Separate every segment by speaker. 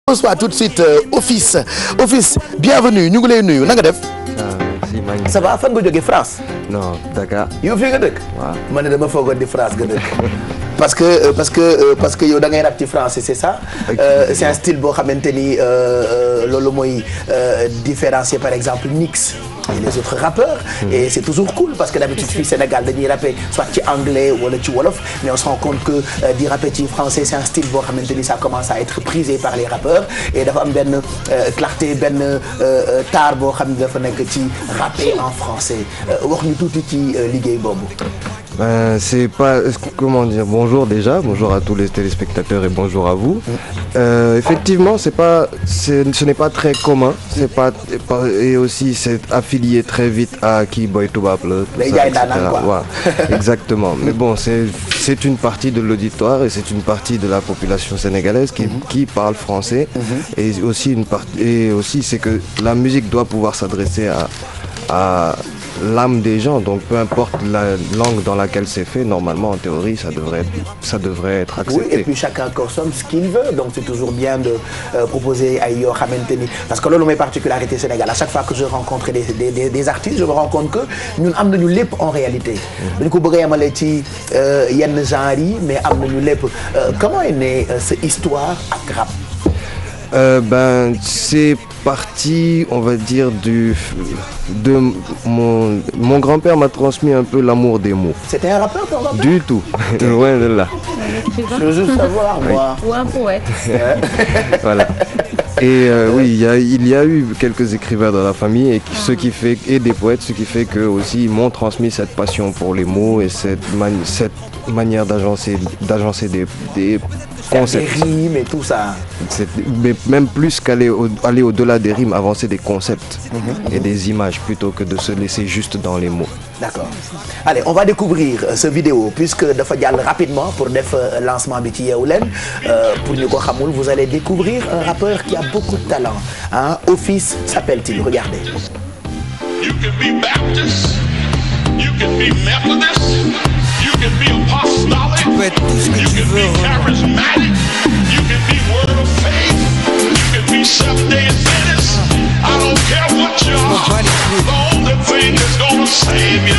Speaker 1: Bonsoir tout de suite Office bienvenue ñu ngi lay nuyu na nga def.
Speaker 2: merci maa ngi.
Speaker 1: ça va fan nga jógee France.
Speaker 2: non Dakar.
Speaker 1: yow fii nga dëkk.
Speaker 2: waaw
Speaker 1: man ne dama foogoon di France nga dëkk. parce que yow da ngay rap ci français c'est ça. c'est un style boo xamante ni loolu mooy différencier par exemple Nix et les autres rappeurs. Et c'est toujours cool parce que d'habitude fii Sénégal dañuy rapper soit ci anglais wala ci wolof mais on se rend compte que di rapper ci français c'est un style boo xamante ni ça commence à être prisé par les rappeurs et dafa am benn clarté benn taar boo xam ne dafa nekk ci rapper en français wax ñu tuuti ci liggéey boobu.
Speaker 2: C'est pas comment dire bonjour déjà bonjour à tous les téléspectateurs et bonjour à vous. Effectivement ce n'est pas très commun c'est pas et aussi c'est affilié très vite à kii Boy Toubab la etc. Voilà. Exactement mais bon c'est une partie de l'auditoire et c'est une partie de la population sénégalaise qui parle français et aussi c'est que la musique doit pouvoir s'adresser à l'âme des gens donc peu importe la langue dans laquelle c'est fait normalement en théorie ça devrait être accepté.
Speaker 1: Oui et puis chacun consomme ce qu'il veut donc c'est toujours bien de proposer ay yoo xamante ni parce que loolu mooy particularité Sénégal à chaque fois que je rencontre des artistes je me rends compte que ñun am nañu lépp en réalité. dañu ko bëgg a yemale ci yenn genre yi mais am nañu lépp comment est née cette histoire ak rap.
Speaker 2: C'est parti, on va dire, de mon grand-père m'a transmis un peu l'amour des mots.
Speaker 1: C'était un rappeur ton grand-père?
Speaker 2: Du tout, loin de là.
Speaker 1: Je veux juste savoir, moi.
Speaker 3: Ou un poète.
Speaker 2: Voilà. Et oui, il y a eu quelques écrivains dans la famille et des poètes, ce qui fait que aussi ils m'ont transmis cette passion pour les mots et cette manière d'agencer des concepts.
Speaker 1: Des rimes et tout ça.
Speaker 2: Mais même plus qu'aller au-delà des rimes, avancer des concepts et des images plutôt que de se laisser juste dans les mots.
Speaker 1: D'accord. Allez, on va découvrir ce vidéo puisque dafa jàll rapidement pour def lancement bi ci Yeewu Leen pour ñu ko xamul vous allez découvrir un rappeur qui a beaucoup de talent hein Office s'appelle-t-il regardez.
Speaker 4: You can be Baptist, you can be Methodist, you can be apostolic, you can be charismatic, you can be word of faith, you can be Seventh-day Adventist. I don't care what you are. The only thing that's gonna save you.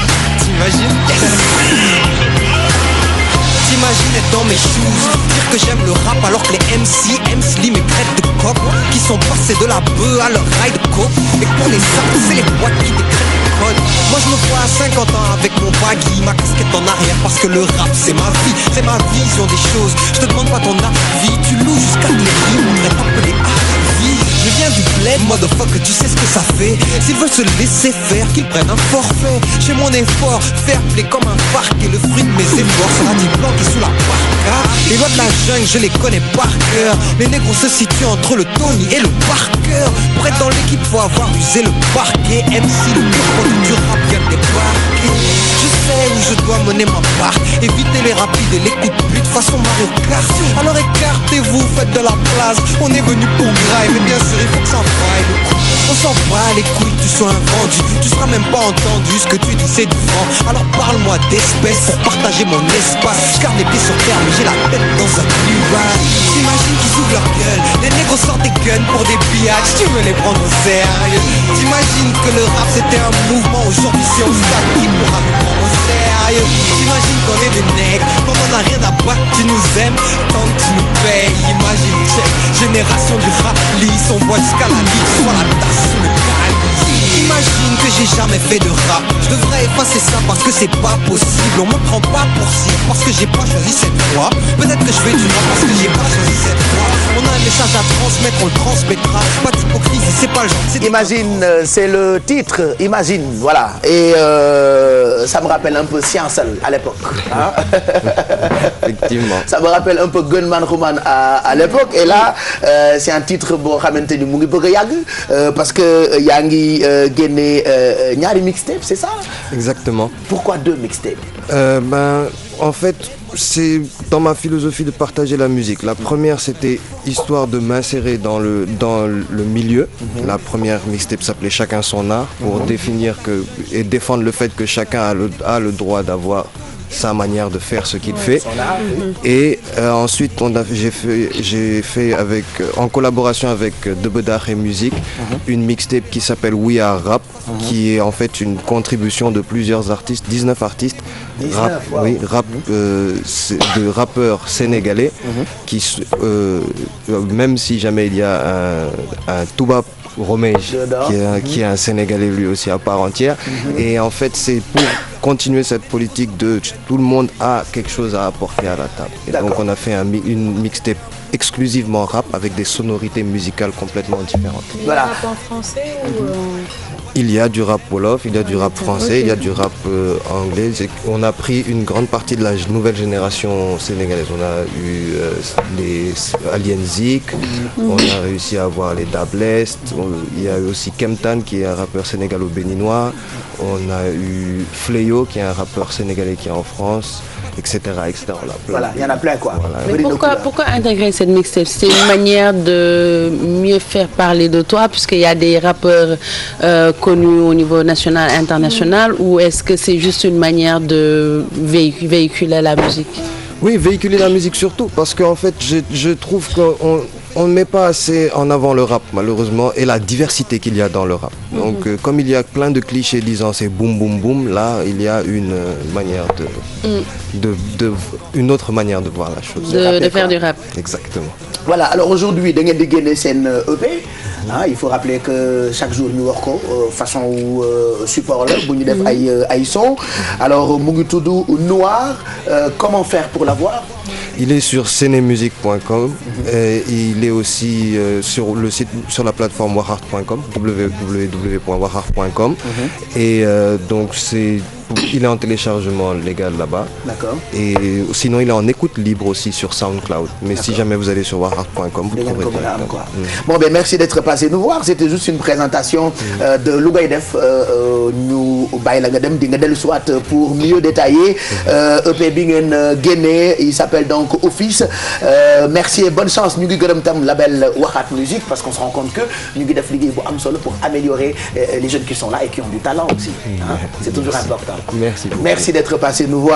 Speaker 5: T'imagines être dans mes shoes, dire que j'aime le rap alors que les MC aiment Slim et crête de coq qui sont passés de la bœuf à leur rail de coke et que pour les sacs c'est les boîtes qui décrètent le code. Moi je me vois à 50 ans avec mon baggy, ma casquette en arrière parce que le rap c'est ma vie, c'est ma vision des choses. Je te demande pas ton avis, tu loues jusqu'à les rimes, on n'est pas appelé à vie. Je viens du bled, motherfucker, tu sais ce que ça fait. S'ils veulent se laisser faire, qu'ils prennent un forfait. J'ai mon effort, fair play comme un parc. Et le fruit de mes efforts sera planqué sous la parka. Les lois de la jungle, je les connais par cœur. Les négros se situent entre le Tony et le Parker. Pour être dans l'équipe, faut avoir usé le parquet. MC, le pur produit du rap vient de débarquer. Je sais où je dois mener ma barque. Évitez les rapides et les coups de pute façon Mario Kart. Alors écartez-vous, faites de la place. On est venu pour graille, mais bien sûr il faut que ça faille. On s'en bat les couilles, tu sois un vendu. Tu seras même pas entendu, ce que tu dis c'est du vent. Alors parle-moi d'espèces pour partager mon espace. Car les pieds sur terre, mais j'ai la tête dans un nuage. T'imagines qu'ils ouvrent leur gueule, les négros sortent des guns pour des pillages. Tu veux les prendre au sérieux? T'imagines que le rap c'était un mouvement. Aujourd'hui c'est au stade, qui pourra nous prendre au sérieux? T'imagines qu'on est des nègres, quand on n'a rien à battre, tu nous aimes tant que tu nous payes. Imagine, check, génération du rap lisse, on voit jusqu'à la ligue, soit la tasse sous le calice. Imagine que j'ai jamais fait de rap. Je devrais effacer ça parce que c'est pas possible. On me prend pas pour cible parce que j'ai pas choisi cette voie. Peut-être que je fais du rap parce que j'ai pas choisi cette voie. On a un message à transmettre, on le transmettra. Pas d'hypocrisie, c'est pas le genre.
Speaker 1: Imagine, c'est le titre. Imagine, voilà. Et ça me rappelle un peu Science à l'époque. Hein?
Speaker 2: Effectivement.
Speaker 1: Ça me rappelle un peu Gunman Roman à l'époque. Et là, c'est un titre boo xamante ni mu ngi bëgg a yàgg parce que yaa ngi génne ñaari mixtape, c'est ça?
Speaker 2: Exactement.
Speaker 1: Pourquoi 2 mixtapes?
Speaker 2: En fait, c'est dans ma philosophie de partager la musique. La première, c'était histoire de m'insérer dans le milieu. La première mixtape s'appelait Chacun son art pour définir et défendre le fait que chacun a le droit d'avoir sa manière de faire ce qu'il fait. Et ensuite, j'ai fait avec, en collaboration avec Debedar et Musique, une mixtape qui s'appelle We Are Rap, qui est en fait une contribution de plusieurs artistes, 19 artistes, de rappeurs sénégalais, qui, même si jamais il y a un Toubab Romej qui est un Sénégalais lui aussi à part entière, et en fait c'est pour continuer cette politique de tout le monde a quelque chose à apporter à la table. Et donc on a fait une mixtape exclusivement rap avec des sonorités musicales complètement différentes.
Speaker 3: Voilà. Rap en français ou
Speaker 2: Il y a du rap wolof, il y a du rap français, il y a du rap anglais. On a pris une grande partie de la nouvelle génération sénégalaise. On a eu les Alien Zik, on a réussi à avoir les Dablest, il y a eu aussi Kemtan qui est un rappeur sénégalo-béninois, on a eu Fléau qui est un rappeur sénégalais qui est en France, etc.
Speaker 1: Voilà, il y en a plein quoi. Voilà.
Speaker 3: Mais pourquoi intégrer cette mixtape? C'est une manière de mieux faire parler de toi puisqu'il y a des rappeurs connus au niveau national, international, ou est-ce que c'est juste une manière de véhiculer la musique?
Speaker 2: Oui, véhiculer la musique surtout, parce qu'en fait je trouve qu'on ne met pas assez en avant le rap malheureusement et la diversité qu'il y a dans le rap. Donc comme il y a plein de clichés disant c'est boum boum boum, là il y a une manière une autre manière de voir la chose.
Speaker 3: De faire du rap.
Speaker 2: Exactement.
Speaker 1: Voilà, alors aujourd'hui da ngeen di génne seen EP. Il faut rappeler que chaque jour ñu wax ko façon support la bu ñu def ay son. Alors mu ngi tudd Noir, comment faire pour l'avoir?
Speaker 2: Il est sur cenemusique.com et il est aussi sur le site, sur la plateforme warheart.com, www.warheart.com, et donc il est en téléchargement légal là-bas. D'accord. Et sinon, il est en écoute libre aussi sur SoundCloud. Mais si jamais vous allez sur warheart.com, vous trouverez directement.
Speaker 1: Bon, ben merci d'être passé nous voir. C'était juste une présentation de Louga Def. Ñu bàyyi la nga dem di nga dellu soit pour mieux détailler. EP bi ngeen génne, il s'appelle donc Office. Merci et bonne chance. Ñu ngi gërëm tam label Warheart Music parce qu'on se rend compte que ñu ngi def liggéey bu am solo pour améliorer les jeunes qui sont là et qui ont du talent aussi. C'est toujours important.
Speaker 2: Merci beaucoup.
Speaker 1: Merci d'être passé nous voir.